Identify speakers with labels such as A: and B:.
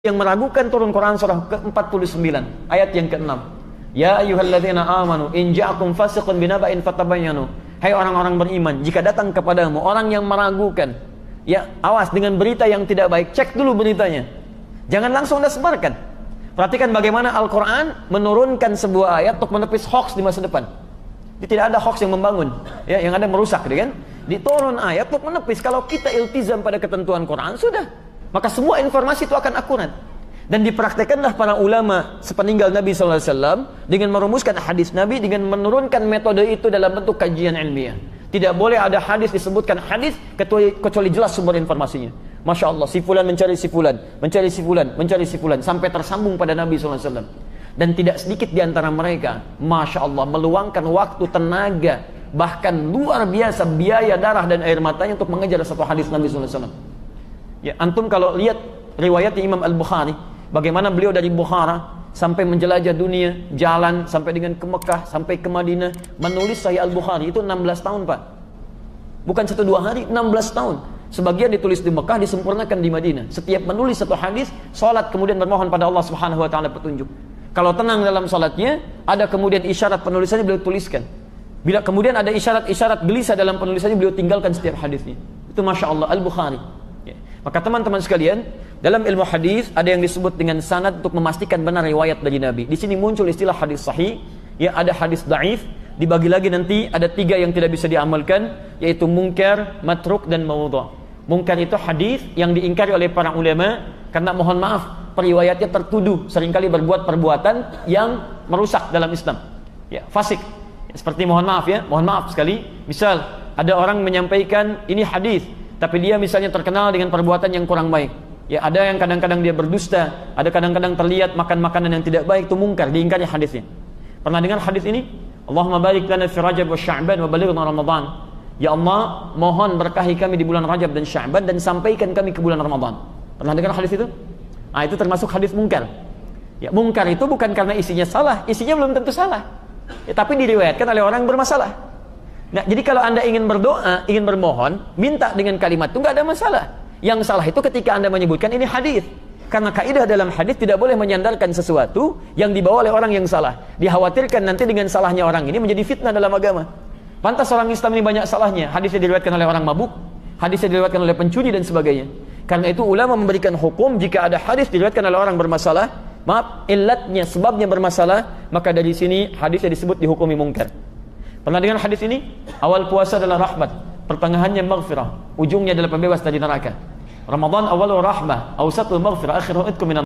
A: yang meragukan turun Quran surah ke-49 ayat yang ke-6. Ya ayyuhalladzina amanu in ja'akum fasiqun binaba'in fatabayyanu. Hai orang-orang beriman, jika datang kepadamu orang yang meragukan, ya awas dengan berita yang tidak baik, cek dulu beritanya. Jangan langsung Anda sebarkan. Perhatikan bagaimana Al-Quran menurunkan sebuah ayat untuk menepis hoax di masa depan. Tidak ada hoax yang membangun, ya, yang ada merusak, kan? Diturun ayat untuk menepis. Kalau kita iltizam pada ketentuan Quran, sudah, maka semua informasi itu akan akurat. Dan dipraktekanlah para ulama sepeninggal Nabi SAW dengan merumuskan hadis Nabi, dengan menurunkan metode itu dalam bentuk kajian ilmiah. Tidak boleh ada hadis disebutkan hadis kecuali jelas sumber informasinya. Masya Allah, si fulan mencari si fulan, mencari si fulan, mencari si fulan, sampai tersambung pada Nabi SAW. Dan tidak sedikit di antara mereka, Masya Allah, meluangkan waktu, tenaga, bahkan luar biasa biaya, darah dan air matanya untuk mengejar satu hadis Nabi SAW. Ya, antum kalau lihat riwayat Imam Al-Bukhari, bagaimana beliau dari Bukhara sampai menjelajah dunia, jalan sampai dengan ke Mekah, sampai ke Madinah, menulis Sahih Al-Bukhari itu 16 tahun, Pak. Bukan 1-2 hari, 16 tahun. Sebagian ditulis di Mekah, disempurnakan di Madinah. Setiap menulis satu hadis, salat kemudian bermohon pada Allah Subhanahu wa taala petunjuk. Kalau tenang dalam salatnya, ada kemudian isyarat penulisannya beliau tuliskan. Bila kemudian ada isyarat-isyarat gelisah dalam penulisannya, beliau tinggalkan setiap hadisnya. Itu Masya Allah Al-Bukhari. Ya. Maka teman-teman sekalian, dalam ilmu hadis ada yang disebut dengan sanad untuk memastikan benar riwayat dari Nabi. Di sini muncul istilah hadis sahih, ya, ada hadis dhaif, dibagi lagi nanti ada 3 yang tidak bisa diamalkan, yaitu munkar, matruk dan maudhu'. Munkar itu hadis yang diingkari oleh para ulama karena, mohon maaf, periwayatnya tertuduh seringkali berbuat perbuatan yang merusak dalam Islam. Ya, fasik. Ya, seperti mohon maaf sekali, misal ada orang menyampaikan ini hadis, tapi dia misalnya terkenal dengan perbuatan yang kurang baik. Ya, ada yang kadang-kadang dia berdusta, ada kadang-kadang terlihat makan makanan yang tidak baik, itu mungkar, diingkari hadisnya. Pernah dengar hadis ini? Allahumma barik lana fi Rajab wa Sya'ban wa balighna Ramadan. Ya Allah, mohon berkahi kami di bulan Rajab dan Sya'ban dan sampaikan kami ke bulan Ramadan. Pernah dengar hadis itu? Ah, itu termasuk hadis mungkar. Ya, mungkar itu bukan karena isinya salah, isinya belum tentu salah. Ya, tapi diriwayatkan oleh orang bermasalah. Nah, jadi kalau Anda ingin berdoa, ingin bermohon, minta dengan kalimat itu nggak ada masalah. Yang salah itu ketika Anda menyebutkan ini hadis. Karena kaidah dalam hadis tidak boleh menyandarkan sesuatu yang dibawa oleh orang yang salah. Dikhawatirkan nanti dengan salahnya orang ini menjadi fitnah dalam agama. Pantas orang Islam ini banyak salahnya. Hadisnya diriwayatkan oleh orang mabuk, hadisnya diriwayatkan oleh pencuri dan sebagainya. Karena itu ulama memberikan hukum jika ada hadis diriwayatkan oleh orang bermasalah, maaf, illatnya, sebabnya bermasalah, maka dari sini hadisnya disebut dihukumi mungkar. Pernah dengar hadis ini? Awal puasa adalah rahmat, pertengahannya maghfirah, ujungnya adalah pembebas dari neraka. Ramadan awalu rahmah, awsatul maghfirah, akhiruhu itkum minan